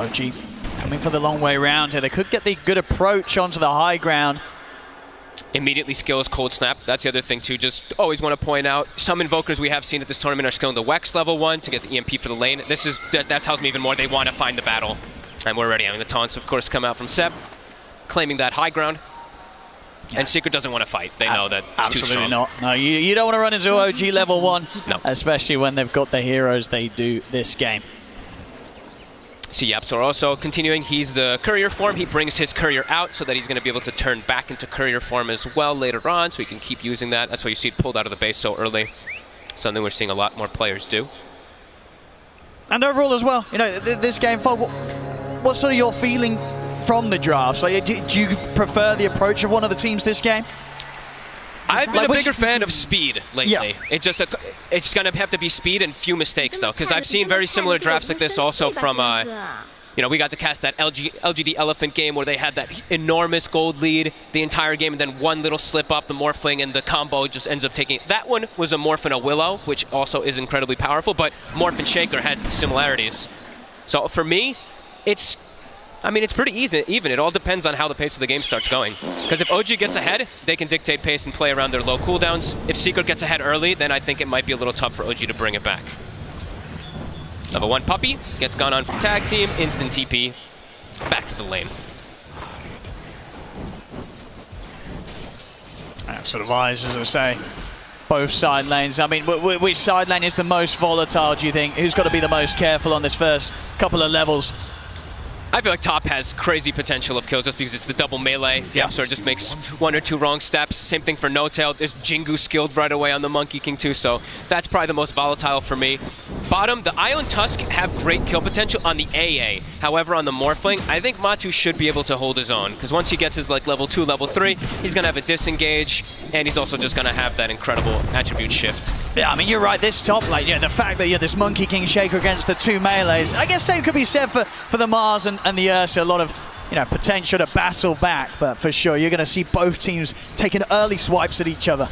OG coming for the long way round here. They could get the good approach onto the high ground. Immediately skills cold snap. That's the other thing too. Just always want to point out, some invokers we have seen at this tournament are skilling the Wex level 1 to get the EMP for the lane. That tells me even more they want to find the battle. And we're already having the taunts, of course, come out from Seb, claiming that high ground. Yeah. And Secret doesn't want to fight. They know that it's too strong. Absolutely not. No, you don't want to run into OG level 1. No. Especially when they've got the heroes they do this game. See, YapzOr also continuing. He's the courier form. He brings his courier out so that he's going to be able to turn back into courier form as well later on, so he can keep using that. That's why you see it pulled out of the base so early. Something we're seeing a lot more players do. And overall as well, you know, this game, what's sort of your feeling from the drafts? Like, do you prefer the approach of one of the teams this game? I've been a bigger fan of speed lately. Yeah. It's going to have to be speed and few mistakes, though, because I've seen very similar drafts like this also from, you know, we got to cast that LGD Elephant game where they had that enormous gold lead the entire game, and then one little slip up, the Morphling, and the combo just ends up taking. That one was a Morph and a Willow, which also is incredibly powerful, but Morph and Shaker has its similarities. So for me, it's pretty easy, even. It all depends on how the pace of the game starts going. Because if OG gets ahead, they can dictate pace and play around their low cooldowns. If Secret gets ahead early, then I think it might be a little tough for OG to bring it back. Level 1 Puppey gets gone on from tag team, instant TP, back to the lane. Sort of eyes, as I say, both side lanes. I mean, which side lane is the most volatile, do you think? Who's got to be the most careful on this first couple of levels? I feel like top has crazy potential of kills just because it's the double melee. Yeah. YapzOr just makes 1 or 2 wrong steps. Same thing for No Tail. There's Jingu skilled right away on the Monkey King too, so that's probably the most volatile for me. Bottom, the Io and Tusk have great kill potential on the AA. However, on the Morphling, I think Matu should be able to hold his own, because once he gets his like level 2, level 3, he's going to have a disengage, and he's also just going to have that incredible attribute shift. Yeah, I mean, you're right, this top lane, the fact that you have this Monkey King Shaker against the 2 melees, I guess same could be said for the Mars and the Ursa. A lot of potential to battle back, but for sure you're going to see both teams taking early swipes at each other.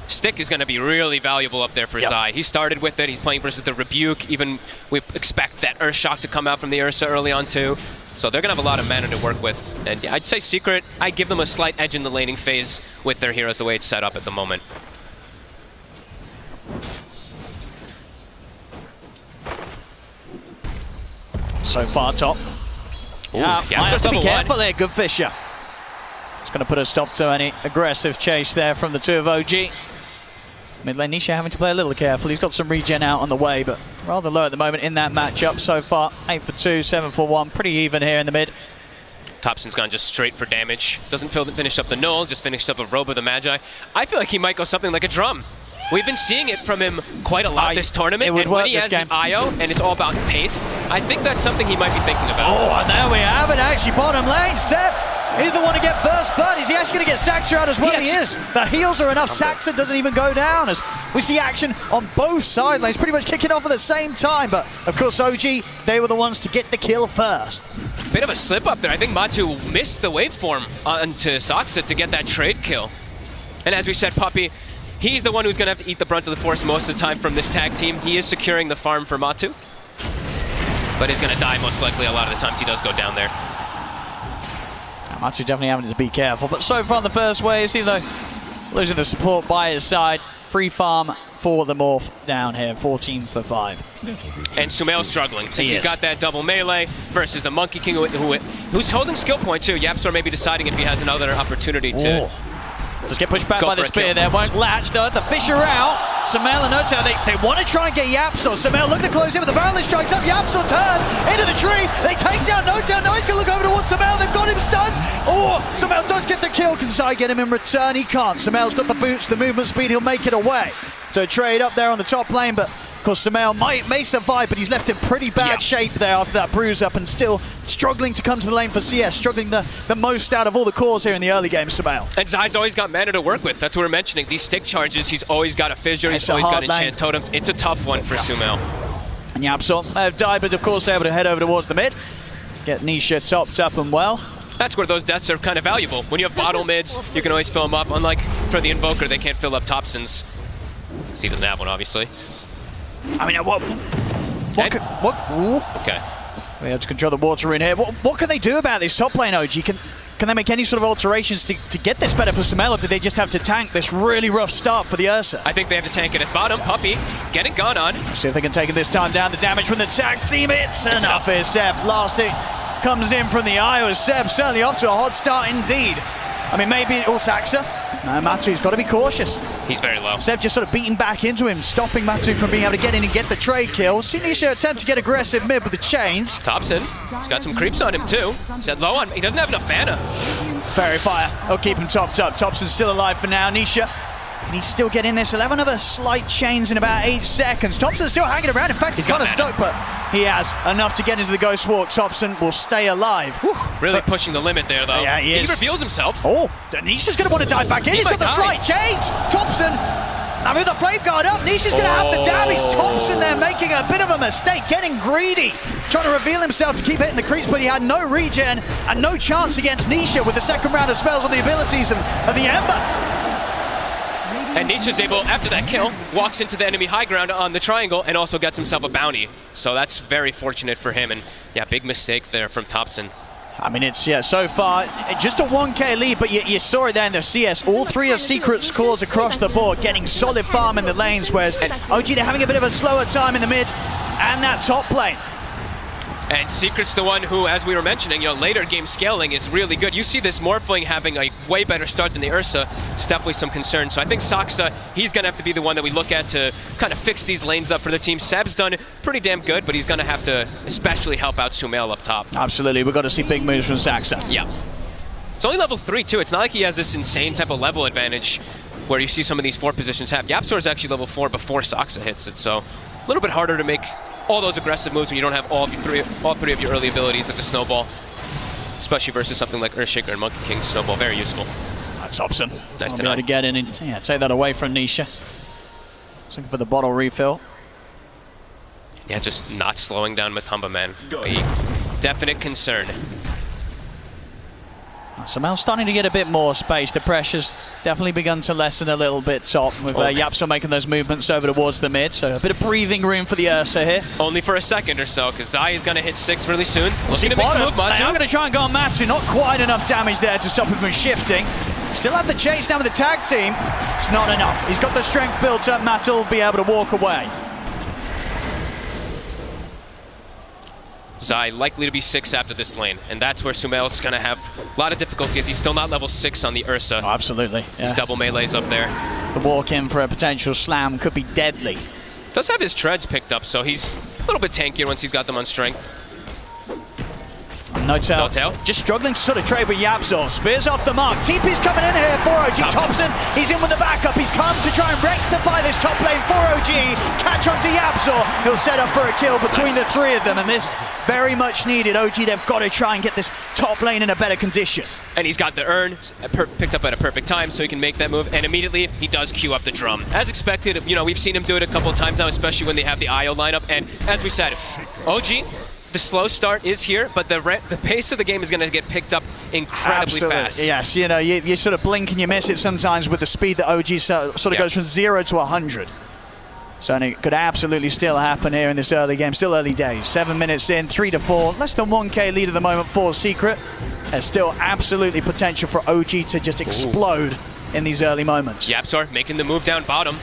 Stick is going to be really valuable up there for Zai. He started with it, he's playing versus the Rebuke, even we expect that Earthshock to come out from the Ursa early on too. So they're going to have a lot of mana to work with, and yeah, I'd say Secret, I give them a slight edge in the laning phase with their heroes the way it's set up at the moment. So far top. Ooh, yeah, might have to be careful 1. there, good Fisher. It's going to put a stop to any aggressive chase there from the 2 of OG. Mid lane Nisha having to play a little careful. He's got some regen out on the way, but rather low at the moment in that matchup so far. 8 for 2, 7 for 1, pretty even here in the mid. Thompson's gone just straight for damage. Doesn't finish up the Null, just finished up a Robe of the Magi. I feel like he might go something like a Drum. We've been seeing it from him quite a lot this tournament, and when he has the IO, and it's all about pace, I think that's something he might be thinking about. Oh, and there we have it, actually, bottom lane, Seb. He's the one to get first blood. Is he actually going to get Saxa out as well? He is. The heals are enough. Saxa doesn't even go down, as we see action on both side lanes pretty much kicking off at the same time. But, of course, OG, they were the ones to get the kill first. Bit of a slip up there. I think Matu missed the waveform onto Saxa to get that trade kill. And as we said, Puppey, he's the one who's going to have to eat the brunt of the force most of the time from this tag team. He is securing the farm for Matu, but he's going to die most likely a lot of the times he does go down there. Matu definitely having to be careful, but so far in the first waves, even though losing the support by his side, free farm for the Morph down here, 14 for 5. And Sumail struggling, since he's got that double melee versus the Monkey King who's holding skill point too. YapzOr may be deciding if he has another opportunity to... Just get pushed back by the spear there, won't latch though. The Fisher out. Sumail and No Tail, they want to try and get YapzOr. Sumail looking to close in, but the barrel strikes up. YapzOr turns into the tree. They take down No Tail. Now he's going to look over towards Sumail. They've got him stunned. Oh, Sumail does get the kill. Can Zai get him in return? He can't. Sumail's got the boots, the movement speed. He'll make it away. So trade up there on the top lane, but of course Sumail may survive, but he's left in pretty bad shape there after that bruise up, and still struggling to come to the lane for CS, struggling the most out of all the cores here in the early game, Sumail. And Zai's always got mana to work with. That's what we're mentioning. These stick charges, he's always got a Fissure, he's always got enchant totems. It's a tough one for Sumail. And YapzOr died, but of course able to head over towards the mid, get Nisha topped up and well. That's where those deaths are kind of valuable. When you have bottle mids, you can always fill them up. Unlike for the Invoker, they can't fill up Thompsons. He doesn't have one, obviously. I mean, what? Ooh. Okay. We have to control the water in here. What can they do about this top lane, OG? Can they make any sort of alterations to get this better for Sumail, or do they just have to tank this really rough start for the Ursa? I think they have to tank it. It's bottom. Puppey getting gone on. See if they can take it this time down. The damage from the tag team. It's enough here, Seb. Last hit comes in from the Iowa. Seb certainly off to a hot start indeed. I mean, maybe Saxa. No, Matu's got to be cautious. He's very low. Seb just sort of beating back into him, stopping Matu from being able to get in and get the trade kill. Sinisha attempt to get aggressive mid with the chains. Thompson, he's got some creeps on him too. He's low on, he doesn't have enough mana. Fairy Fire, oh, keep him topped up. Thompson's still alive for now. Nisha, can he still get in this? 11 of a slight chains in about 8 seconds. Thompson's still hanging around. In fact, he's kind of stuck, but he has enough to get into the Ghost Walk. Thompson will stay alive. Whew, really pushing the limit there, though. Yeah, he is. He reveals himself. Oh, Nisha's going to want to dive back in. He's got the slight chains. Thompson, now move the Flame Guard up. Nisha's going to have the damage. Thompson there making a bit of a mistake, getting greedy. Trying to reveal himself to keep hitting the creeps, but he had no regen and no chance against Nisha with the second round of spells on the abilities of the Ember. And Nisha's able, after that kill, walks into the enemy high ground on the triangle and also gets himself a bounty. So that's very fortunate for him. And yeah, big mistake there from Thompson. I mean, it's, yeah, so far, just a 1k lead, but you saw it there in the CS. All 3 of Secret's cores across the board, getting solid farm in the lanes, whereas OG, they're having a bit of a slower time in the mid and that top lane. And Secret's the one who, as we were mentioning, later game scaling is really good. You see this Morphling having a way better start than the Ursa. It's definitely some concern. So I think Saxa, he's going to have to be the one that we look at to kind of fix these lanes up for the team. Seb's done pretty damn good, but he's going to have to especially help out Sumail up top. Absolutely. We've got to see big moves from Saxa. Yeah. It's only level 3, too. It's not like he has this insane type of level advantage where you see some of these 4 positions have. YapzOr is actually level 4 before Saxa hits it, so a little bit harder to make all those aggressive moves when you don't have all 3 of your early abilities, like the Snowball, especially versus something like Earthshaker and Monkey King. Snowball, very useful. That's Thompson. Nice to know. To get in and take that away from Nisha. Looking for the bottle refill. Yeah, just not slowing down Matumba, man. A definite concern. Sumail starting to get a bit more space. The pressure's definitely begun to lessen a little bit top with YapzOr making those movements over towards the mid. So a bit of breathing room for the Ursa here. Only for a second or so, because Zai is going to hit 6 really soon. Looking to make a move, Matu. I'm going to try and go on Matu. Not quite enough damage there to stop him from shifting. Still have the chase now with the tag team. It's not enough. He's got the strength built up. Matu will be able to walk away. Zai likely to be 6 after this lane, and that's where Sumail's going to have a lot of difficulty as he's still not level 6 on the Ursa. Oh, absolutely. Yeah. His double melee's up there. The walk in for a potential slam could be deadly. Does have his treads picked up, so he's a little bit tankier once he's got them on strength. No tail. Just struggling to sort of trade with YapzOr. Spears off the mark. TP's coming in here for OG. Thompson, he's in with the backup. He's come to try and rectify this top lane for OG. Catch onto YapzOr. He'll set up for a kill between the 3 of them, and this very much needed. OG, they've got to try and get this top lane in a better condition. And he's got the urn picked up at a perfect time, so he can make that move, and immediately he does queue up the drum. As expected, we've seen him do it a couple of times now, especially when they have the IO lineup, and as we said, OG, the slow start is here, but the pace of the game is going to get picked up incredibly fast. Yes, you sort of blink and you miss it sometimes with the speed that OG sort of goes from 0 to 100. So and it could absolutely still happen here in this early game. Still early days. 7 minutes in, 3 to 4. Less than 1k lead at the moment for Secret. There's still absolutely potential for OG to just explode in these early moments. YapzOr making the move down bottom.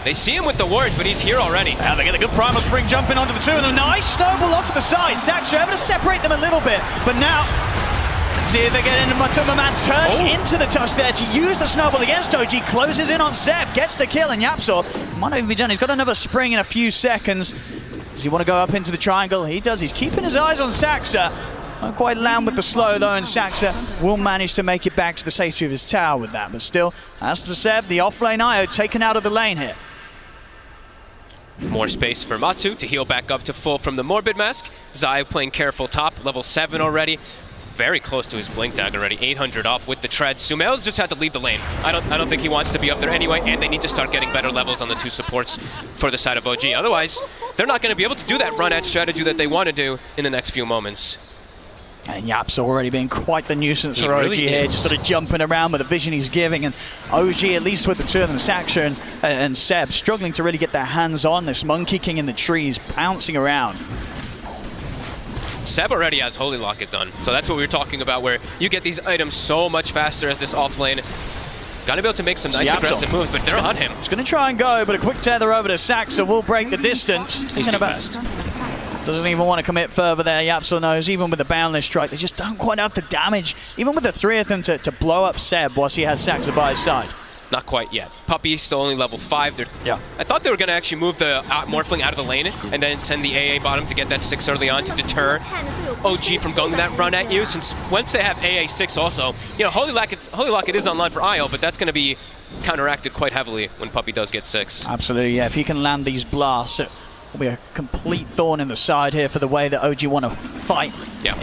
They see him with the wards, but he's here already. Now they get a good primal spring jumping onto the 2 of them. Nice snowball off to the side. Saxa able to separate them a little bit, but now see if they get into Matumba. Man turning into the touch there to use the snowball against OG. Closes in on Seb, gets the kill, and YapzOr might not even be done. He's got another spring in a few seconds. Does he want to go up into the triangle? He does. He's keeping his eyes on Saxa. Not quite land with the slow though, and Saxa will manage to make it back to the safety of his tower with that. But still, as to Seb, the off-lane IO taken out of the lane here. More space for Matu to heal back up to full from the Morbid Mask. Zai playing careful top, level 7 already. Very close to his Blink Tag already, 800 off with the treads. Sumail's just had to leave the lane. I don't think he wants to be up there anyway, and they need to start getting better levels on the 2 supports for the side of OG. Otherwise, they're not going to be able to do that run-at strategy that they want to do in the next few moments. And YapzOr already being quite the nuisance for OG here, just sort of jumping around with the vision he's giving. And OG, at least with the 2 of them, Saxa and Seb, struggling to really get their hands on this Monkey King in the trees, bouncing around. Seb already has Holy Locket done, so that's what we were talking about, where you get these items so much faster as this offlane. Gotta be able to make some nice aggressive moves, but they're on him. He's gonna try and go, but a quick tether over to Saxa will break the distance. He's too fast. Doesn't even want to commit further there. Yapsel knows, even with the boundless strike, they just don't quite have the damage, even with the three of them, to blow up Seb whilst he has Saxa by his side. Not quite yet. Puppy still only level 5. Yeah. I thought they were going to actually move the Morphling out of the lane and then send the AA bottom to get that 6 early on to deter OG from going that run at you, since once they have AA 6 also, you know, Holy Locket is online for IO, but that's going to be counteracted quite heavily when Puppy does get 6. Absolutely, yeah. If he can land these blasts, it will be a complete thorn in the side here for the way that OG want to fight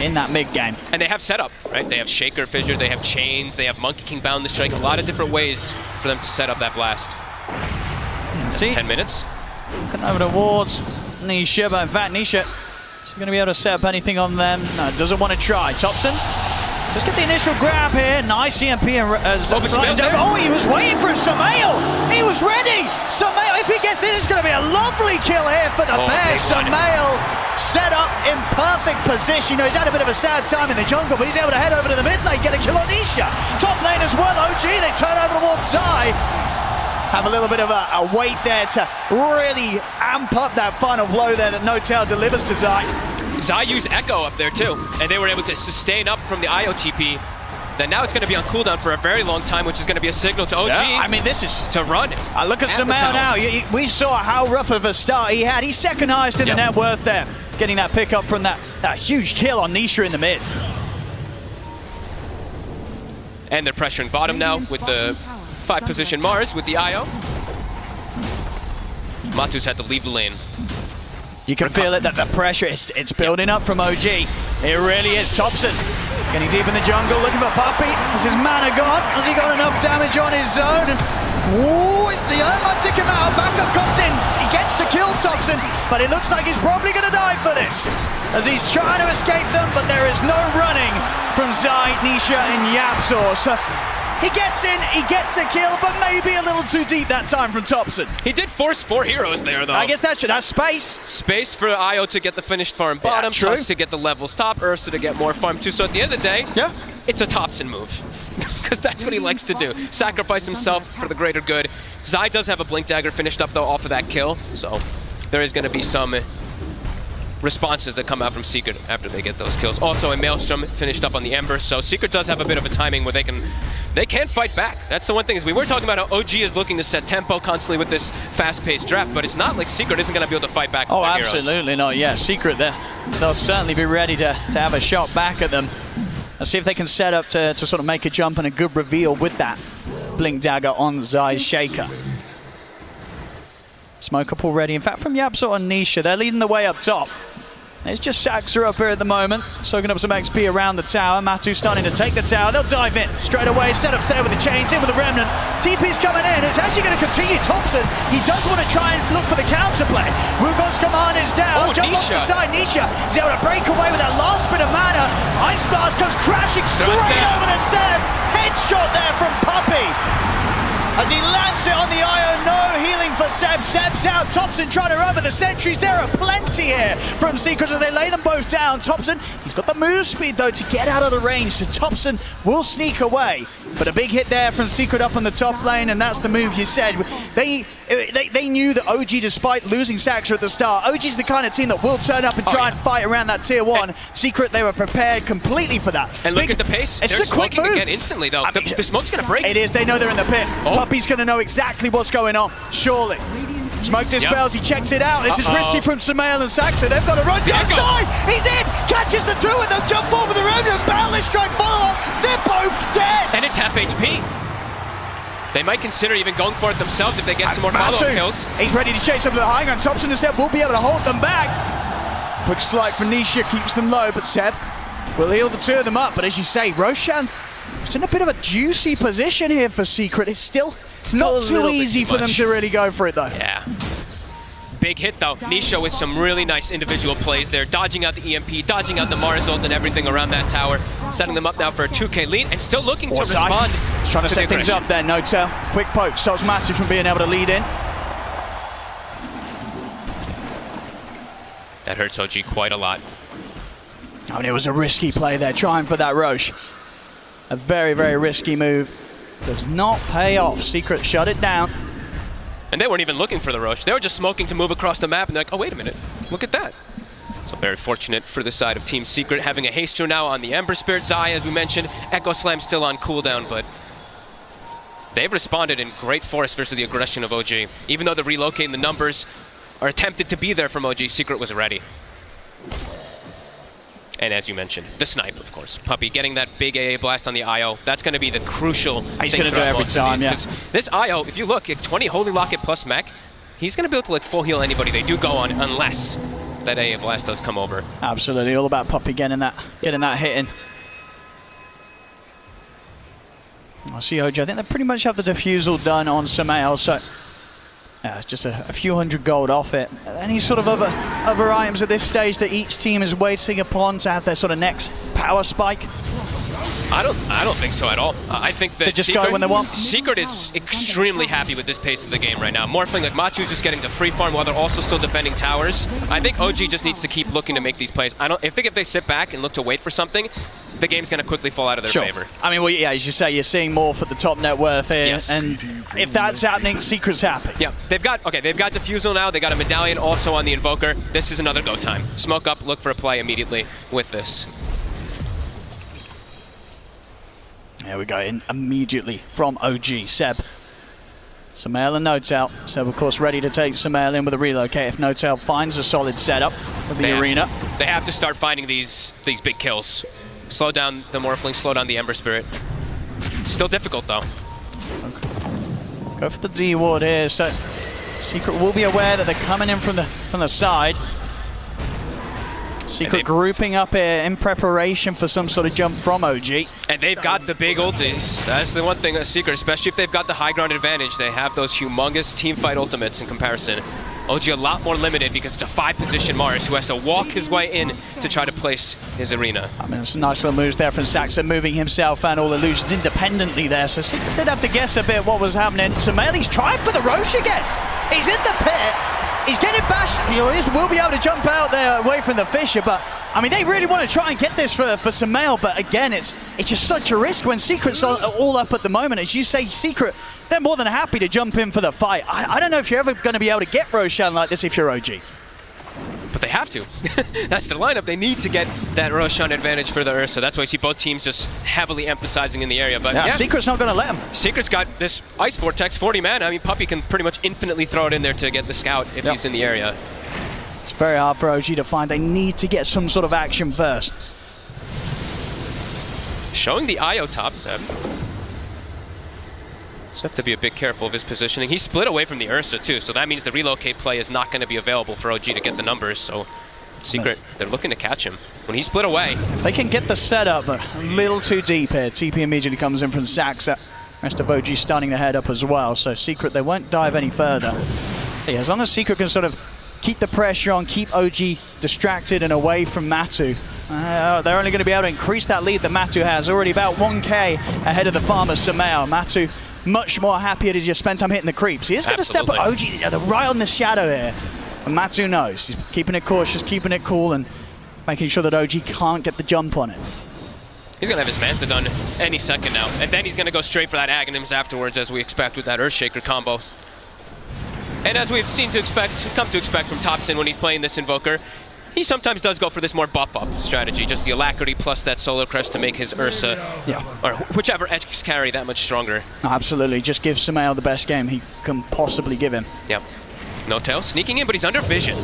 in that mid game. And they have setup, right? They have Shaker Fissure, they have Chains, they have Monkey King Bound the Strike, a lot of different ways for them to set up that blast. See? 10 minutes. Looking over towards Nisha, but in fact, Nisha is going to be able to set up anything on them. No, doesn't want to try. Thompson, just get the initial grab here. Nice EMP. Oh, he was waiting for him. Samael, he was ready. Samael, if he gets this, it's going to be a lovely kill here for the Bears. Samael set up in perfect position. You know, he's had a bit of a sad time in the jungle, but he's able to head over to the mid lane, get a kill on Nisha. Top lane as well, OG, they turn over towards Zai. Have a little bit of a wait there to really amp up that final blow there that Notel delivers to Zai. Zai used Echo up there too, and they were able to sustain up from the IOTP. Then now it's going to be on cooldown for a very long time, which is going to be a signal to OG. Yeah, I mean, this is to run. Look at Samael now. We saw how rough of a start he had. He's second highest in the net worth there, getting that pick up from that huge kill on Nisha in the mid. And they're pressuring bottom now with the 5-position Mars with the IO. Matu's had to leave the lane. You can feel it, that the pressure, it's building up from OG. It really is. Thompson getting deep in the jungle, looking for Puppy. Is his mana gone? Has he got enough damage on his zone? Ooh, it's the Earth might take him out. Backup comes in. He gets the kill, Thompson, but it looks like he's probably going to die for this, as he's trying to escape them, but there is no running from Zai, Nisha, and Yapsor. So he gets in, he gets a kill, but maybe a little too deep that time from Thompson. He did force 4 heroes there, though. I guess that's space. Space for IO to get the finished farm bottom, plus to get the levels top, Ursa to get more farm too. So at the end of the day, it's a Thompson move. Because that's what he likes to do. Sacrifice himself for the greater good. Zai does have a Blink Dagger finished up, though, off of that kill. So there is going to be some responses that come out from Secret after they get those kills. Also, a Maelstrom finished up on the Ember, so Secret does have a bit of a timing where they can fight back. That's the one thing, is we were talking about how OG is looking to set tempo constantly with this fast-paced draft, but it's not like Secret isn't going to be able to fight back with their heroes. Absolutely not. Yeah, Secret, they'll certainly be ready to have a shot back at them. Let's see if they can set up to sort of make a jump and a good reveal with that Blink Dagger on Zai's Shaker. Smoke up already. In fact, from Yapsor and Nisha, they're leading the way up top. It's just Saxa up here at the moment, soaking up some XP around the tower. Matu starting to take the tower. They'll dive in straight away. Set up there with the chains, in with the Remnant. TP's coming in. It's actually going to continue. Thompson, he does want to try and look for the counterplay. Wugon's command is down. Jump off the side. Nisha is able to break away with that last bit of mana. Ice Blast comes crashing straight over the Seb. Headshot there from Puppy. As he lands it on the IO, no healing for Seb. Seb's out. Thompson trying to run with the sentries. There are plenty here from Secret as they lay them both down. Thompson, he's got the move speed though to get out of the range, so Thompson will sneak away. But a big hit there from Secret up on the top lane, and that's the move you said. They knew that OG, despite losing Saxa at the start, OG's the kind of team that will turn up and try and fight around that tier 1. Secret, they were prepared completely for that. And look at the pace. It's they're just a quick smoking move. again instantly, though. The smoke's going to break. It is. They know they're in the pit. Puppy's going to know exactly what's going on, surely. Smoke dispels, he checks it out. This is risky from Samael and Saxa. They've got to run down side. He's in, catches the 2, and they'll jump forward with the Remnant. Boundless strike follow up. They're both dead. And it's half HP. They might consider even going for it themselves if they get some more follow-up kills. He's ready to chase up to the high ground. Thompson and Seb will be able to hold them back. Quick slide from Nisha keeps them low, but Seb will heal the 2 of them up. But as you say, Roshan is in a bit of a juicy position here for Secret. It's not too easy for them to really go for it, though. Yeah. Big hit, though. Nisha with some really nice individual plays there, dodging out the EMP, dodging out the Mars ult and everything around that tower, setting them up now for a 2K lead, and still looking to respond. He's trying to set things up there, Notel. Quick poke, stops Matu from being able to lead in. That hurts OG quite a lot. I mean, it was a risky play there, trying for that Roche. A very, very risky move. Does not pay off. Secret shut it down. And they weren't even looking for the Roche. They were just smoking to move across the map, and they're like, oh, wait a minute. Look at that. So very fortunate for the side of Team Secret, having a Haste now on the Ember Spirit. Zai, as we mentioned, Echo Slam still on cooldown, but they've responded in great force versus the aggression of OG. Even though the relocate and the numbers are attempted to be there from OG, Secret was ready. And as you mentioned, the snipe, of course. Puppey getting that big AA blast on the IO. That's going to be the crucial thing. He's going to do it every time, yeah. This IO, if you look at 20 Holy Locket plus mech, he's going to be able to like full heal anybody they do go on, unless that AA blast does come over. Absolutely, all about Puppey getting that hit in. I see OG. I think they pretty much have the defusal done on Samael, so yeah, it's just a few hundred gold off it. Any sort of other items at this stage that each team is waiting upon to have their sort of next power spike? I don't think so at all. I think that they just go when they want. Secret is extremely happy with this pace of the game right now. Morphling, like Machu's just getting to free farm while they're also still defending towers. I think OG just needs to keep looking to make these plays. I think if they sit back and look to wait for something, the game's going to quickly fall out of their favor. I mean, well, yeah, as you say, you're seeing more for the top net worth here, yes. And if that's happening, Secret's happy. Yeah, they've got defusal now. They got a medallion also on the Invoker. This is another go time. Smoke up, look for a play immediately with this. There we go, in immediately from OG, Seb. Samael and Notel. Seb, of course, ready to take Samael in with a relocate if Notel finds a solid setup with the arena. They have to start finding these big kills. Slow down the Morphling, slow down the Ember Spirit. Still difficult, though. Okay. Go for the D ward here, so Secret will be aware that they're coming in from the side. Secret grouping up here in preparation for some sort of jump from OG. And they've got the big ultis. That's the one thing that Secret, especially if they've got the high ground advantage, they have those humongous teamfight ultimates in comparison. OG a lot more limited because it's a 5-position Mars who has to walk his way in to try to place his arena. I mean, some nice little moves there from Saxa, moving himself and all illusions independently there. So Secret did have to guess a bit what was happening. Samael, he's trying for the Roche again. He's in the pit. He's getting bashed. He will be able to jump out there away from the Fisher, but I mean, they really want to try and get this for Samael, but again, it's just such a risk when Secret's all up at the moment. As you say, Secret, they're more than happy to jump in for the fight. I don't know if you're ever going to be able to get Roshan like this if you're OG. But they have to. That's the lineup. They need to get that Roshan advantage for the Ursa. That's why you see both teams just heavily emphasizing in the area. But yeah, Secret's not going to let him. Secret's got this Ice Vortex, 40 mana. I mean, Puppey can pretty much infinitely throw it in there to get the scout if he's in the area. It's very hard for OG to find. They need to get some sort of action first. Showing the IO top set. Just have to be a bit careful of his positioning. He split away from the Ursa too, so that means the relocate play is not going to be available for OG to get the numbers. So Secret, they're looking to catch him. When he split away, if they can get the setup a little too deep here, TP immediately comes in from Saxa. Rest of OG starting to head up as well. So Secret, they won't dive any further. Yeah, as long as Secret can sort of keep the pressure on, keep OG distracted and away from Matu, they're only going to be able to increase that lead that Matu has. Already about 1k ahead of the farmer Samael. Matu much more happier to just spend time hitting the creeps. He is going to step at OG right on the shadow here. And Matu knows. He's keeping it cautious, keeping it cool, and making sure that OG can't get the jump on it. He's going to have his Manta done any second now. And then he's going to go straight for that Aghanims afterwards, as we expect with that Earthshaker combo. And as we've come to expect from Topson when he's playing this Invoker, he sometimes does go for this more buff-up strategy, just the Alacrity plus that Solar Crest to make his Ursa, or whichever edge carry, that much stronger. Absolutely, just give Samael the best game he can possibly give him. Yep. Notel sneaking in, but he's under vision.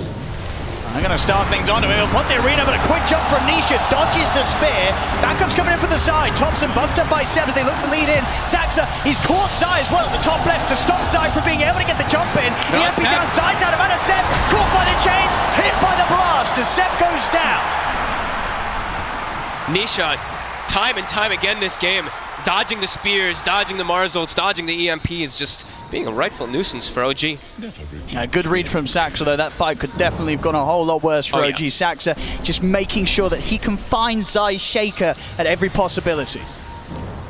I'm going to start things onto him. He'll put the arena, but a quick jump from Nisha. Dodges the spear. Backup's coming in from the side. Thompson buffed up by Seb as they look to lead in. Saxa, he's caught Sai as well at the top left to stop Sai from being able to get the jump in. The MP down sides out of Anna. Seb caught by the chains, hit by the blast as Seb goes down. Nisha, time and time again this game, dodging the spears, dodging the Mars ults, dodging the EMP is just being a rightful nuisance for OG. Good read from Saxa, though. That fight could definitely have gone a whole lot worse for OG. Yeah. Saxa just making sure that he can find Zai's Shaker at every possibility.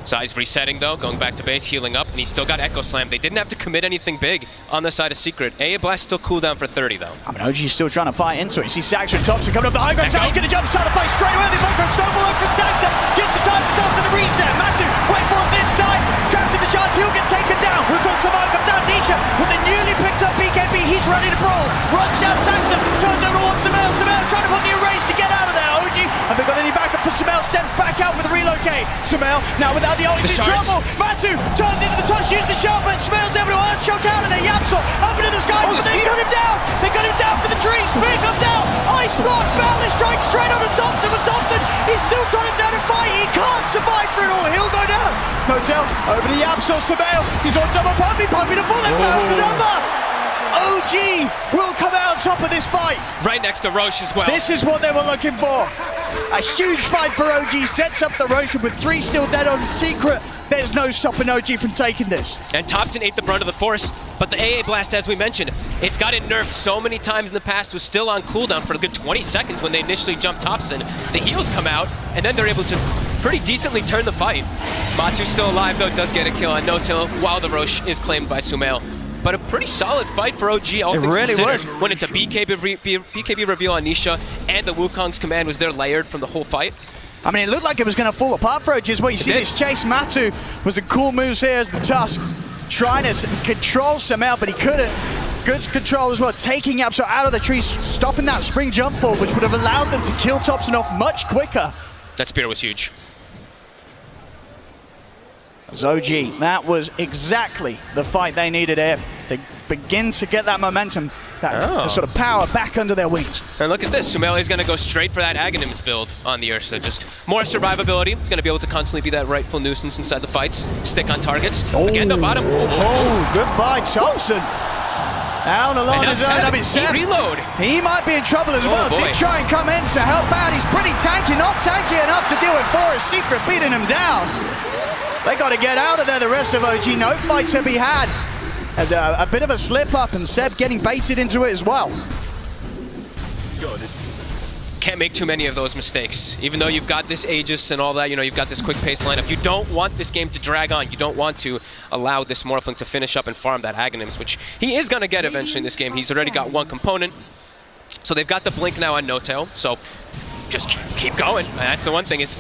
Zai's resetting though, going back to base, healing up, and he's still got Echo Slam. They didn't have to commit anything big on the side of Secret. AA Blast still cooldown for 30 though. I mean, OG's still trying to fight into it. You see Saxon and Thompson coming up the high ground. He's going to jump start the fight straight away. This micro snowball over from Saxon. Gives the time for Thompson to reset. Matu, wait for us inside. Trapped in the shots, he'll get taken down. Wukong Clement comes down. Nisha with the newly picked up BKB. He's ready to brawl. Runs down Saxon. Turns over towards Samel. Samel trying to put the erase to get out of there. OG, have they got any backup for Samel? Steps back out with the relocate. Samel now without the ult, he's in trouble. Matu turns into the touch, uses the shot, but Smells able to Earthshock out of there. Yapsel up into the sky, but they got him down. They got him down for the tree. Spear comes out. Ice block. Balor strikes straight onto Thompson, but Thompson is still trying to down and fight. He can't survive for it all. He'll go down. Hotel over to Yapsel. Samel. He's on top of Puppy. Puppy to full. They found the number. OG will come out on top of this fight. Right next to Roche as well. This is what they were looking for. A huge fight for OG, sets up the Roche with 3 still dead on Secret. There's no stopping OG from taking this. And Thompson ate the brunt of the force, but the AA Blast, as we mentioned, it's got it nerfed so many times in the past, was still on cooldown for a good 20 seconds when they initially jumped Thompson. The heals come out, and then they're able to pretty decently turn the fight. Matu's still alive, though, does get a kill on No-Till, while the Roche is claimed by Sumail. But a pretty solid fight for OG, all things really considered. was. When it's a BKB reveal on Nisha, and the Wukong's command was there layered from the whole fight. I mean, it looked like it was going to fall apart for OG as well. You see this chase. Matu was a cool moves here as the Tusk, trying to control Samel, but he couldn't. Good control as well, taking Yapso out of the trees, stopping that spring jump forward, which would have allowed them to kill Thompson off much quicker. That spear was huge. As OG, that was exactly the fight they needed here to begin to get that momentum, that sort of power back under their wings. And look at this, Sumail is going to go straight for that Aghanims build on the Ursa. Just more survivability. He's going to be able to constantly be that rightful nuisance inside the fights, stick on targets. Again, no bottom. Goodbye, Thompson. Down along his own. I mean, Seth, reload. He might be in trouble as well. Boy. Did try and come in to help out. He's pretty tanky, not tanky enough to deal with Forest Secret beating him down. They got to get out of there, the rest of OG. No fight to be had. As a bit of a slip up, and Seb getting baited into it as well. Can't make too many of those mistakes. Even though you've got this Aegis and all that, you know, you've got this quick pace lineup, you don't want this game to drag on. You don't want to allow this Morphling to finish up and farm that Aghanims, which he is going to get eventually in this game. He's already got one component. So they've got the Blink now on No-Tail, so just keep going. And that's the one thing is,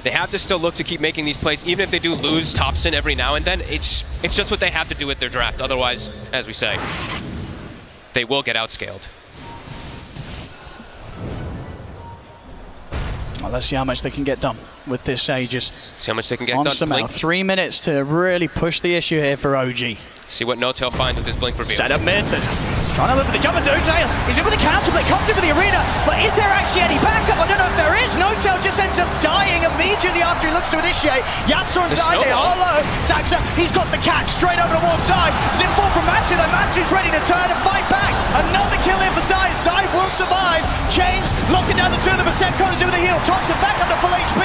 they have to still look to keep making these plays, even if they do lose Thompson every now and then. It's just what they have to do with their draft. Otherwise, as we say, they will get outscaled. Well, let's see how much they can get done with this Aegis. See how much they can get done. Blink. 3 minutes to really push the issue here for OG. See what No-Tail finds with his Blink reveal. Set up mid. Trying to look for the jump and No-Tail. He's in with the counter, but they come to the arena. But is there actually any backup? I don't know if there is. No-Tail just ends up dying immediately after he looks to initiate. Yapso and Zai, they are low. Saxa, he's got the catch straight over to one side. Zip fall from Matu, though Matu's ready to turn and fight back. Another kill here for Zai. Zai will survive. Chains locking down the two of them. Seb comes in with a heal. Tosses him back up to full HP.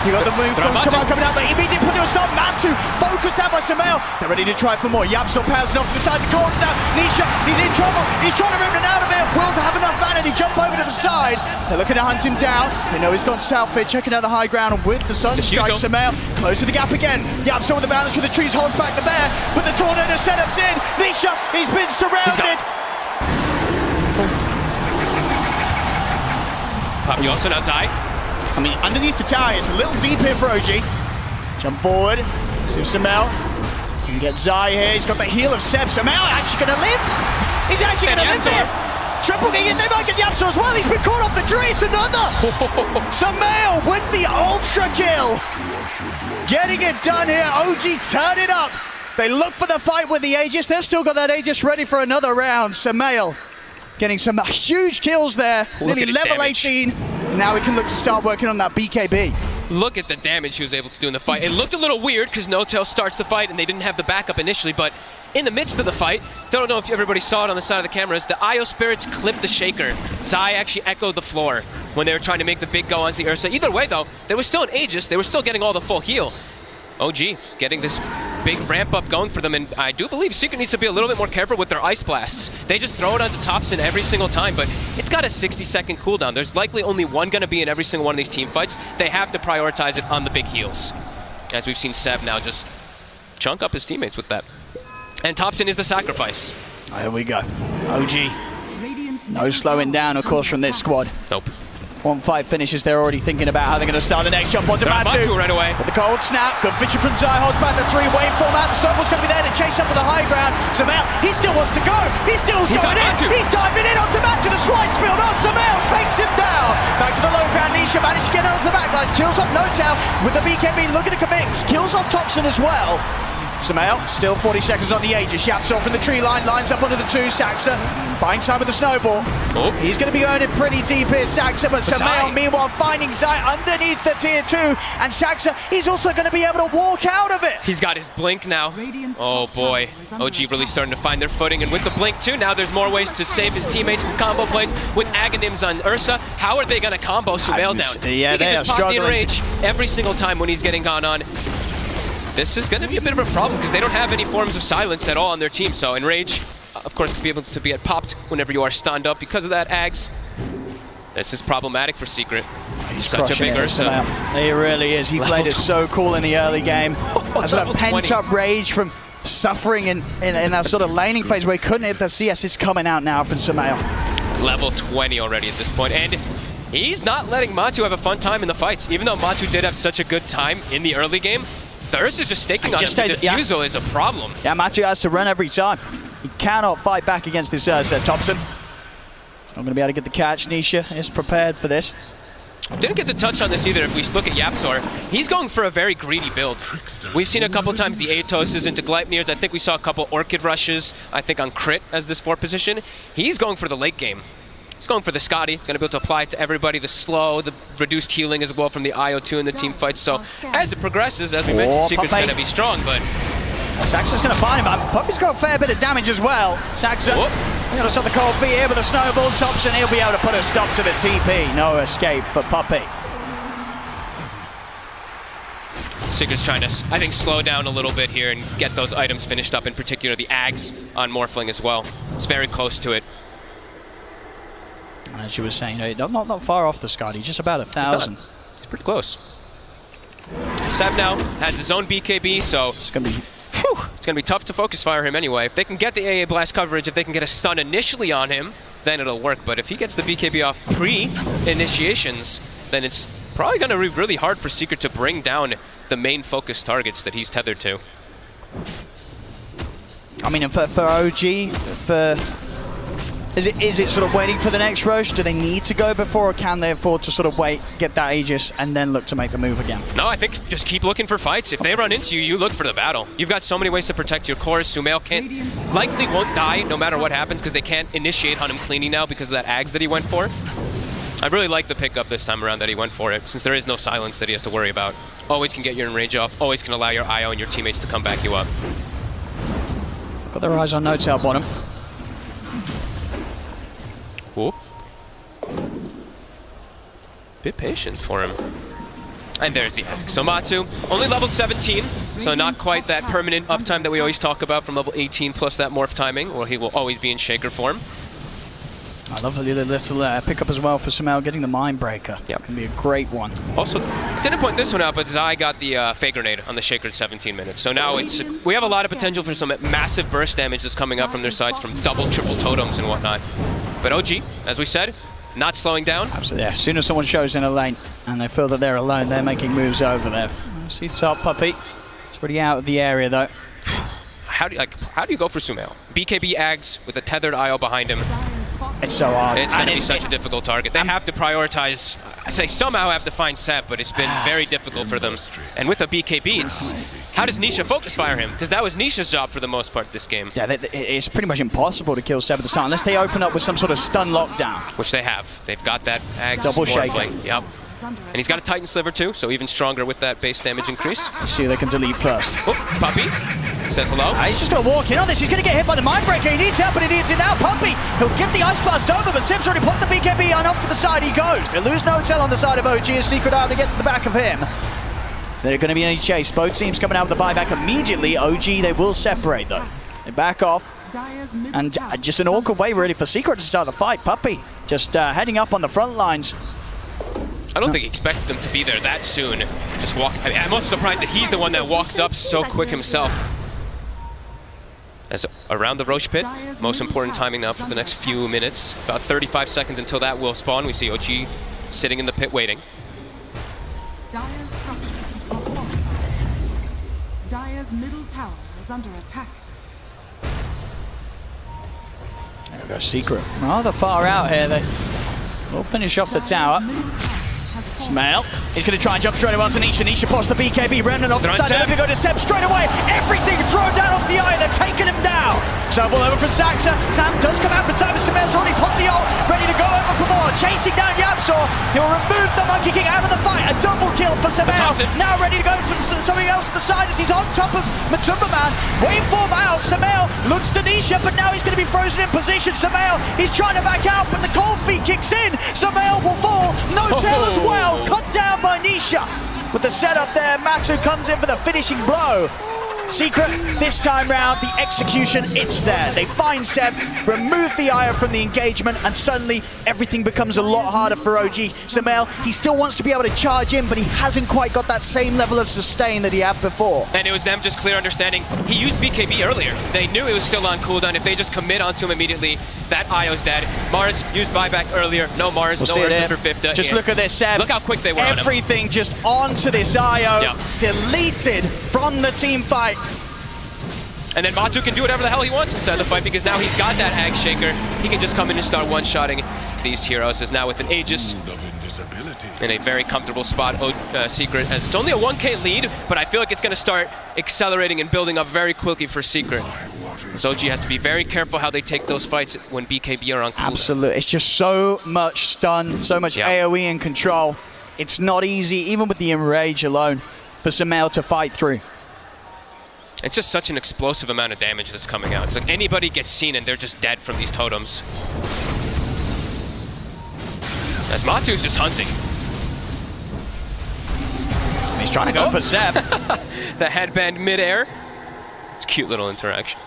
You got the move. Coming out, but immediately put to a stop. Matu focused out by Samel. They're ready to try for more. Yapso powers off to the side. The cold now. Nisha, he's in trouble. He's trying to rip it out of it. Will have enough mana to jump over to the side. They're looking to hunt him down. They know he's gone south. They're checking out the high ground, and with the Sunstrike, Samel close to the gap again. Yapso with the balance with the trees, holds back the bear, but the tornado setup's in. Nisha, he's been surrounded. Pop, you also now Zai. I mean, underneath the tower, it's a little deep here for OG. Jump forward. See Samel. Can get Zai here. He's got the heal of Seb. Samel actually going to live. He's actually going to live here. Triple kick. They might get Yapso as well. He's been caught off the tree. It's another. Samel with the ultra kill. Getting it done here. OG turn it up. They look for the fight with the Aegis. They've still got that Aegis ready for another round. Samel getting some huge kills there. Nearly level 18. Now we can look to start working on that BKB. Look at the damage he was able to do in the fight. It looked a little weird because No-Tail starts the fight and they didn't have the backup initially, but in the midst of the fight, don't know if everybody saw it on the side of the cameras, the Io Spirits clipped the Shaker. Zai actually echoed the floor when they were trying to make the big go onto Ursa. Either way though, there was still an Aegis, they were still getting all the full heal. OG getting this big ramp up going for them, and I do believe Secret needs to be a little bit more careful with their Ice Blasts. They just throw it onto Thompson every single time, but it's got a 60-second cooldown. There's likely only one going to be in every single one of these team fights. They have to prioritize it on the big heals. as we've seen Seb now just chunk up his teammates with that. And Thompson is the sacrifice. Here we go. OG. No slowing down, of course, from this squad. Nope. 1-5 finishes, they're already thinking about how they're going to start the next jump onto Matu. Right away. With the cold snap, good vision from Zai, holds back the 3 waveform out. The Snowball's going to be there to chase up for the high ground. Samel, he still wants to go. He's going in. He's diving in onto Matu. The swipe build on Samel, takes him down. Back to the low ground, Nisha managed to get out of the backlines. Kills off No-Town with the BKB looking to commit. Kills off Thompson as well. Samel, still 40 seconds on the Aegis. Yaps off from the tree line, lines up onto the 2. Saxa, buying time with the snowball. Oh. He's going to be earning pretty deep here, Saxa, but Samel, meanwhile, finding Zai underneath the tier 2. And Saxa, he's also going to be able to walk out of it. He's got his blink now. Oh boy, OG really starting to find their footing. And with the blink too, now there's more ways to save his teammates from combo plays. With Aghanims on Ursa, how are they going to combo Samel down? Yeah, he they can are just pop the struggling. enrage every single time when he's getting gone on. This is going to be a bit of a problem because they don't have any forms of silence at all on their team. So Enrage, of course, can be able to be popped whenever you are stunned up because of that Ags. This is problematic for Secret. He's such a big Ursa. He really is. He played it so cool in the early game. That sort of pent-up rage from suffering in that sort of laning phase where he couldn't hit the CS. It's coming out now from Samel. Level 20 already at this point. And he's not letting Matu have a fun time in the fights. Even though Matu did have such a good time in the early game, the Ursa just staking on him. The defusal is a problem. Yeah, Matu has to run every time. He cannot fight back against this Ursa. Thompson. He's not going to be able to get the catch. Nisha is prepared for this. Didn't get to touch on this either. If we look at Yapzor, he's going for a very greedy build. We've seen a couple times the Aetoses into Gleipnirs. I think we saw a couple Orchid rushes, I think on Crit as this 4 position. He's going for the late game. He's going for the Scotty. He's going to be able to apply it to everybody. The slow, the reduced healing as well from the IO2 in the team fights. So as it progresses, as we mentioned, Secret's going to be strong, but... Saxa's going to find him. Puppey's got a fair bit of damage as well. Saxa, going to stop the cold feet here with a snowball. Thompson, he'll be able to put a stop to the TP. No escape for Puppey. Secret's trying to, I think, slow down a little bit here and get those items finished up, in particular the Ags on Morphling as well. It's very close to it. As you were saying, not far off the Scotty, just about 1,000. It's pretty close. Seb now has his own BKB, so it's going to be tough to focus fire him anyway. If they can get the AA blast coverage, if they can get a stun initially on him, then it'll work. But if he gets the BKB off pre-initiations, then it's probably going to be really hard for Secret to bring down the main focus targets that he's tethered to. I mean, for OG, is it sort of waiting for the next Roche? Do they need to go before, or can they afford to sort of wait, get that Aegis, and then look to make the move again? No, I think just keep looking for fights. If they run into you, you look for the battle. You've got so many ways to protect your cores. Sumail likely won't die no matter what happens because they can't initiate on him cleaning now because of that Ags that he went for. I really like the pickup this time around that he went for it, since there is no silence that he has to worry about. Always can get your enrage off, always can allow your IO and your teammates to come back you up. Got their eyes on No-Tail bottom. Whoop. Bit patient for him. And there's the Axe. So Matu, only level 17, so not quite that permanent uptime that we always talk about from level 18 plus that morph timing, or he will always be in Shaker form. I love the little pickup as well for Samel, getting the Mindbreaker. Yep. Can be a great one. Also, didn't point this one out, but Zai got the Fake Grenade on the Shaker at 17 minutes. So now we have a lot of potential for some massive burst damage that's coming up from their sides from double, triple totems and whatnot. But OG, as we said, not slowing down. Absolutely. Yeah. As soon as someone shows in a lane and they feel that they're alone, they're making moves over there. See top Puppey. It's pretty out of the area though. How do you go for Sumail? BKB Ags with a tethered IO behind him. It's so hard. It's going to be such a difficult target. They have to prioritize. I say somehow have to find Seb, but it's been very difficult for them. And with a BKB, it's how does Nisha focus fire him? Because that was Nisha's job for the most part this game. Yeah, it's pretty much impossible to kill Seb at the start unless they open up with some sort of stun lockdown. Which they have. They've got that Ags double shaker. Yep. And he's got a Titan Sliver too, so even stronger with that base damage increase. Let's see who they can delete first. Oh, Puppey says hello. He's just going to walk in on this. He's going to get hit by the Mindbreaker. He needs help, and he needs it now. Puppey, he'll give the Ice Blast over, but Sim's already put the BKB on. Off to the side he goes. They lose No-Tail on the side of OG as Secret out to get to the back of him. Is there going to be any chase? Both teams coming out with the buyback immediately. OG, they will separate though. They back off. And just an awkward way really for Secret to start the fight. Puppey just heading up on the front lines. I don't think he expected them to be there that soon. Just walk. I mean, I'm also surprised that he's the one that walked up so quick himself. As around the Roche pit, most important timing now for the next few minutes. About 35 seconds until that will spawn. We see OG sitting in the pit waiting. Dire's structures are fortified. Dire's middle tower is under attack. There we go, Secret. Rather far out here. They will finish off the tower. Smail, he's going to try and jump straight away onto Nisha. Nisha pops the BKB, Remnant off the side. They're going to go to Seb straight away. Everything thrown down off the eye. They've taken him down. Snowball over from Saxa. Sam does come out for time. Smail's already popped the ult, ready to go over for more. Chasing down Yapsor. He'll remove the Monkey King out of the fight. A double kill for Smail. Now ready to go for something else to the side as he's on top of Matumba Man. Waveform out. Smail looks to Nisha, but now he's going to be frozen in position. Smail, he's trying to back out, but the cold feet kicks in. Smail will fall. No tail as well. Cut down by Nisha. With the setup there, Matsu comes in for the finishing blow. Secret, this time round, the execution, it's there. They find Seb, remove the Aya from the engagement, and suddenly everything becomes a lot harder for OG. Samael, he still wants to be able to charge in, but he hasn't quite got that same level of sustain that he had before. And it was them just clear understanding. He used BKB earlier. They knew it was still on cooldown. If they just commit onto him immediately, that Io's dead. Mars used buyback earlier. No Mars, no Ursa for Vifta. Just look at this, Seb. Look how quick they were on him. Everything just onto this Io, deleted from the team fight. And then Matu can do whatever the hell he wants inside the fight because now he's got that Ag Shaker. He can just come in and start one-shotting these heroes. Is now with an Aegis in a very comfortable spot. Secret, as it's only a 1k lead, but I feel like it's going to start accelerating and building up very quickly for Secret. So OG has to be very careful how they take those fights when BKB are on cooldown. Absolutely. It's just so much stun, so much AoE in control. It's not easy, even with the Enrage alone, for Samael to fight through. It's just such an explosive amount of damage that's coming out. It's like anybody gets seen and they're just dead from these totems. As Matu's just hunting. He's trying to go for Seb. The headband midair. It's a cute little interaction.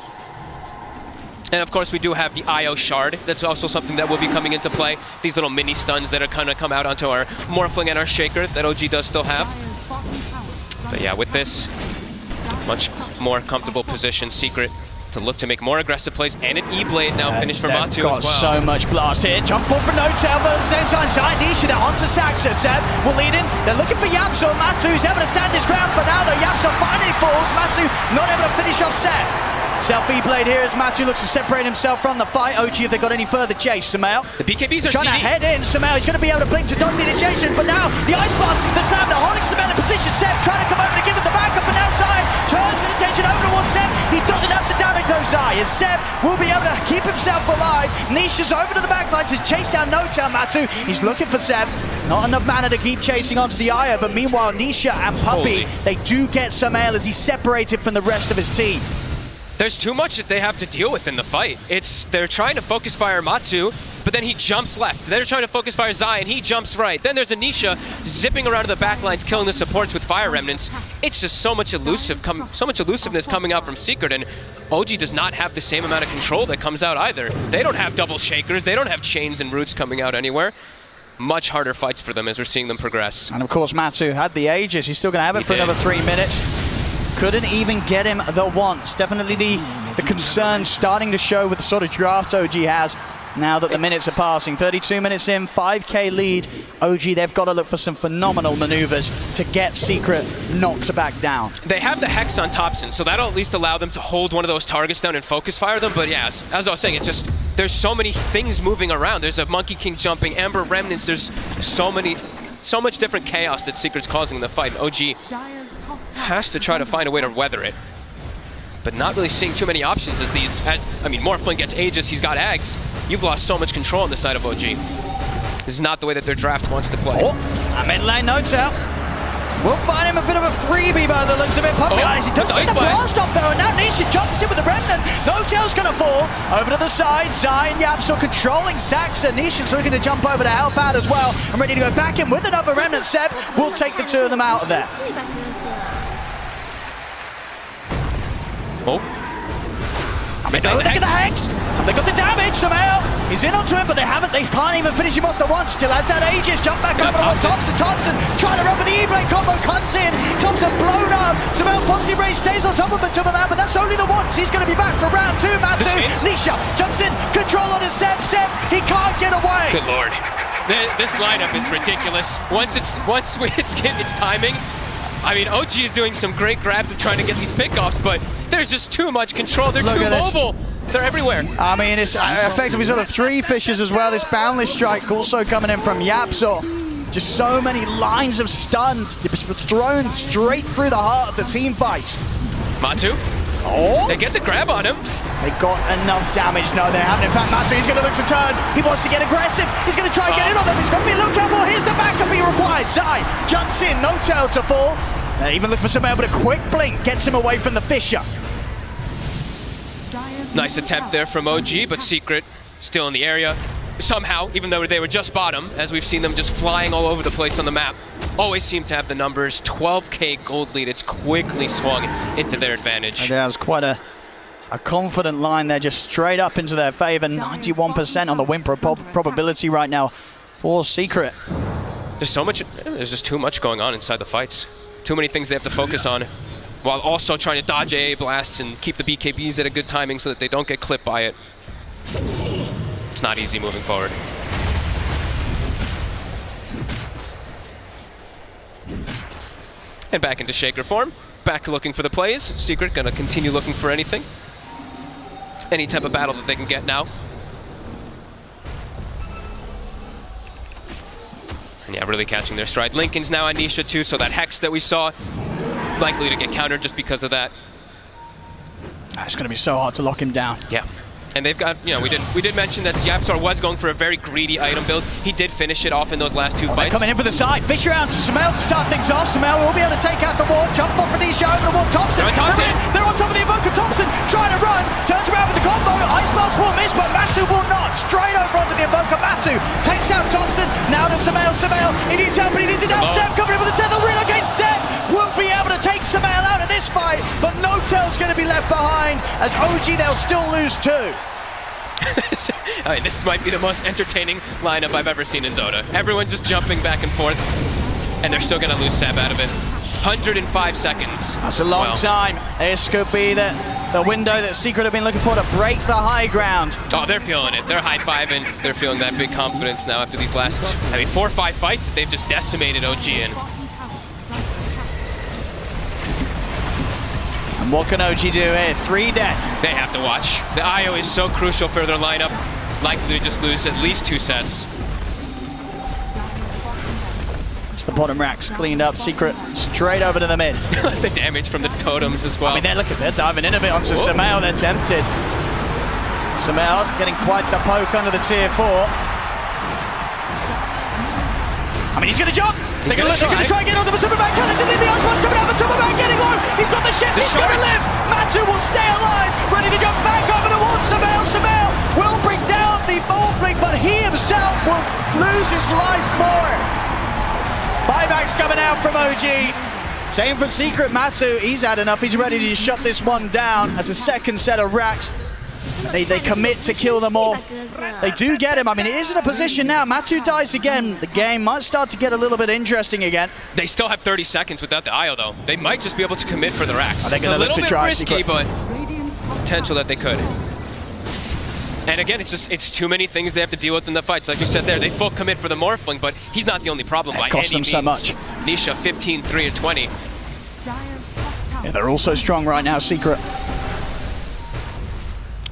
And of course we do have the IO shard. That's also something that will be coming into play. These little mini stuns that are kind of come out onto our Morphling and our Shaker that OG does still have. But yeah, with this, much more comfortable position, Secret to look to make more aggressive plays, and an E-Blade now finished for Matu as well. Got so much blast here. Jump forward for No-Tail, but at the same time, Nisha, they're onto Saxa. Seb will lead in. They're looking for Yapsor. Matu's able to stand his ground for now, though. Yapsor finally falls. Matu not able to finish off Seb. Self E-Blade here as Matu looks to separate himself from the fight. OG, if they got any further chase, Samael. The BKBs are trying to head in. Samael, he's going to be able to blink to dodge the initiation, but now the Ice Blast, the Slam, they're holding Samael in position. Seb trying to come over to give it the backup, and now Zai turns his attention over towards Seb. He doesn't have the damage though, Zai, and Seb will be able to keep himself alive. Nisha's over to the backlines, has chased down No-Tail. Matu, he's looking for Seb. Not enough mana to keep chasing onto the Aya, but meanwhile, Nisha and Puppey, they do get Samael as he's separated from the rest of his team. There's too much that they have to deal with in the fight. They're trying to focus fire Matu, but then he jumps left. They're trying to focus fire Zai, and he jumps right. Then there's Anisha zipping around to the backlines, killing the supports with fire remnants. It's just so much elusiveness coming out from Secret, and OG does not have the same amount of control that comes out either. They don't have double shakers. They don't have chains and roots coming out anywhere. Much harder fights for them as we're seeing them progress. And of course, Matu had the Aegis. He's still going to have it for another 3 minutes. Couldn't even get him the once. Definitely the concern starting to show with the sort of draft OG has now that the minutes are passing. 32 minutes in, 5k lead. OG, they've got to look for some phenomenal maneuvers to get Secret knocked back down. They have the Hex on Topson, so that'll at least allow them to hold one of those targets down and focus fire them. But yeah, as I was saying, it's just, there's so many things moving around. There's a Monkey King jumping, Amber Remnants, there's so much different chaos that Secret's causing in the fight. OG has to try to find a way to weather it, but not really seeing too many options as Morphling gets Aegis, he's got Ags. You've lost so much control on the side of OG. This is not the way that their draft wants to play. Oh, mid lane No-Tail. We'll find him a bit of a freebie by the looks of it. Puppey Eyes, he does get the blast off though, and now Nisha jumps in with the Remnant. No-Tail's gonna fall. Over to the side, Zai and Yapsor controlling Saxa. Nisha's looking to jump over to help out as well. I'm ready to go back in with another Remnant. Seb will take the two of them out of there. Oh. Look at the Hex! They got the damage somehow. He's in onto him, but they can't even finish him off the one. Still has that Aegis. Jump back over to Thompson trying to run with the E-Blade combo, comes in. Thompson blown up. Somehow positive rage stays on top of it, but that's only the once. He's going to be back for round 2, Matu. Nisha jumps in, control on his Seb, he can't get away. Good lord. This lineup is ridiculous. Once it's timing, I mean, OG is doing some great grabs of trying to get these pickoffs, but there's just too much control. They're too mobile. They're everywhere. I mean, it's effectively sort of 3 fishes as well. This boundless strike also coming in from Yapzor. Just so many lines of stun thrown straight through the heart of the team fight. Matu. Oh, they get the grab on him. They got enough damage. No, they haven't. In fact, Matu, he's going to look to turn. He wants to get aggressive. He's going to try and get in on them. He's got to be looked out for. Here's the backup he required. Zai jumps in. No tail to fall. They even look for somebody, but a quick blink gets him away from the Fisher. Nice attempt there from OG, but Secret still in the area. Somehow, even though they were just bottom, as we've seen them just flying all over the place on the map, always seem to have the numbers. 12K gold lead. It's quickly swung into their advantage. That was quite a confident line there, just straight up into their favor. 91% on the win probability right now for Secret. There's just too much going on inside the fights. Too many things they have to focus on, while also trying to dodge AA blasts and keep the BKBs at a good timing so that they don't get clipped by it. It's not easy moving forward. And back into Shaker form. Back looking for the plays. Secret gonna continue looking for anything. Any type of battle that they can get now. And yeah, really catching their stride. Lincoln's now on Nisha too, so that Hex that we saw, likely to get countered just because of that. It's going to be so hard to lock him down. Yeah. And they've got, you know, we did mention that Yapzor was going for a very greedy item build. He did finish it off in those last 2 fights. Coming in for the side. Fisher out to Samel to start things off. Samel will be able to take out the wall. Jump off for Nisha over the wall. Thompson. They're on top of the Invoker. Thompson trying to run. Turns around with the combo. Ice Blast will miss, but Matu will not. Straight over onto the Invoker. Matu takes out Thompson. Now to Samel. He needs help, but he needs it out. Seb coming in with the tether. Relocate. Seb will be able to take Samel out of this fight, but no tail's going to be left behind. As OG, they'll still lose 2. All right, this might be the most entertaining lineup I've ever seen in Dota. Everyone's just jumping back and forth, and they're still going to lose Seb out of it. 105 seconds. That's a long time. This could be the window that Secret have been looking for to break the high ground. Oh, they're feeling it. They're high-fiving. They're feeling that big confidence now after these last, 4 or 5 fights that they've just decimated OG in. And what can OG do here? 3 dead. They have to watch. The IO is so crucial for their lineup. Likely to just lose at least 2 sets. It's the bottom racks cleaned up. Secret straight over to the mid. The damage from the totems as well. I mean, they're diving in a bit onto Samel. They're tempted. Samel getting quite the poke under the tier 4. I mean, he's going to jump. They're going to try and get on the Superman. Can they delete the Icons coming out? The Superman getting low. He's got the shift. He's going to live. Matu will stay alive. Ready to jump back over towards Samel. Samel will bring down the Morphling, but he himself will lose his life for it. Buybacks coming out from OG. Same from Secret. Matu, he's had enough. He's ready to shut this one down as a second set of racks. They commit to kill them all. They do get him. I mean, it is in a position now. Matu dies again. The game might start to get a little bit interesting again. They still have 30 seconds without the IO, though. They might just be able to commit for the racks. It's a little bit risky, but potential that they could. And again, it's too many things they have to deal with in the fights. Like you said there, they full commit for the Morphling, but he's not the only problem by any means. It costs them so much. Nisha 15, 3, and 20. Yeah, they're also strong right now, Secret.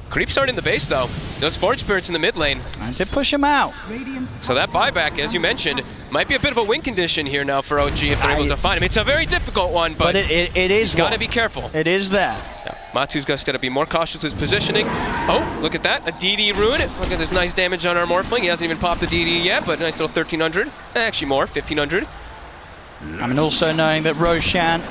Creep starting the base, though. Those Forge Spirits in the mid lane. And to push him out. So that buyback, as you mentioned, might be a bit of a win condition here now for OG if they're able to find him. It's a very difficult one, but it is. He's got to be careful. It is there. Yeah, Matu's got to be more cautious with his positioning. Oh, look at that. A DD rune. Look at this nice damage on our Morphling. He hasn't even popped the DD yet, but nice little 1,300. Actually more, 1,500. I mean, also knowing that Roshan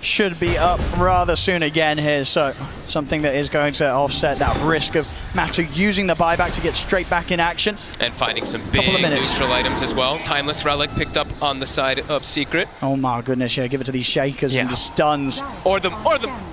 should be up rather soon again here, so something that is going to offset that risk of Matu using the buyback to get straight back in action. And finding some big neutral items as well. Timeless Relic picked up on the side of Secret. Oh my goodness, yeah, give it to these Shakers and the stuns. Or the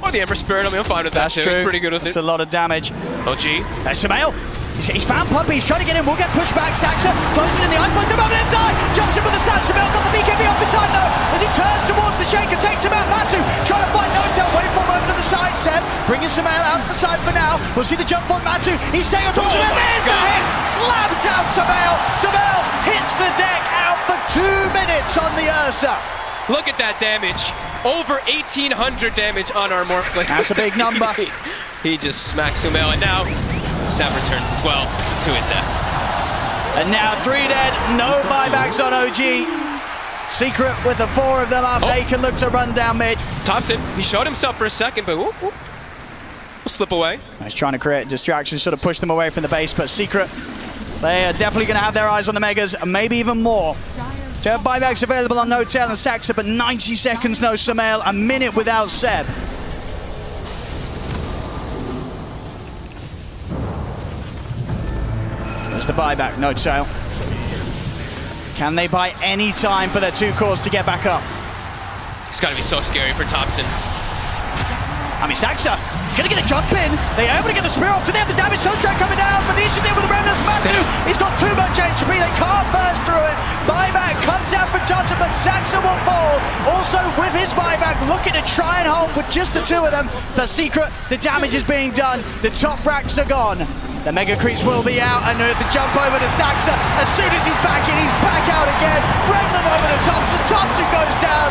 Ember Spirit. I mean, I'm fine with that too. True. He's pretty good with it. It's a lot of damage. OG. There's Sumail. He's found Puppy, he's trying to get in, we'll get pushed back. Saxa closes in the eye, pushes him over the inside, jumps in with the sap. Sumail got the BKB off in time though, as he turns towards the Shaker, takes him out. Matu trying to find No-Tail, wait for him over to the side. Seb bringing Sumail out to the side for now. We'll see the jump from Matu, he's staying on top of Sumail, there's the hit, slams out Sumail. Sumail hits the deck out for 2 minutes on the Ursa. Look at that damage. Over 1,800 damage on our Morphling. That's a big number. He just smacks Sumail, and now Seb returns as well to his death. And now 3 dead, no buybacks on OG. Secret with the 4 of them up, they can look to run down mid. Thompson, he showed himself for a second, but whoop, whoop. We'll slip away. He's trying to create distractions, sort of push them away from the base, but Secret, they are definitely going to have their eyes on the Megas, and maybe even more. To have buybacks available on No-Tail and Saxa, but 90 seconds no Sumail, a minute without Seb. There's the buyback, No-Tail. Can they buy any time for their 2 cores to get back up? It's got to be so scary for Thompson. I mean, Saxa, he's going to get a jump in. They are able to get the spear off. Do they have the damage? Sunstrike coming down. Venetian in with the Remnants. Matu, he's got too much HP. They can't burst through it. Buyback comes out for Thompson, but Saxa will fall. Also, with his buyback, looking to try and hold with just the 2 of them. The Secret, the damage is being done. The top racks are gone. The Mega Creeps will be out, and the jump over to Saxa. As soon as he's back in, he's back out again. Remnant over to Thompson. Thompson goes down.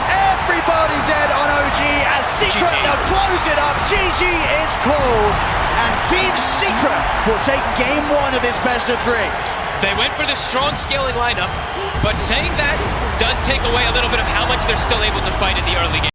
Everybody dead on OG as Secret now close it up. GG is called, and Team Secret will take game 1 of this best of 3. They went for the strong scaling lineup, but saying that does take away a little bit of how much they're still able to fight in the early game.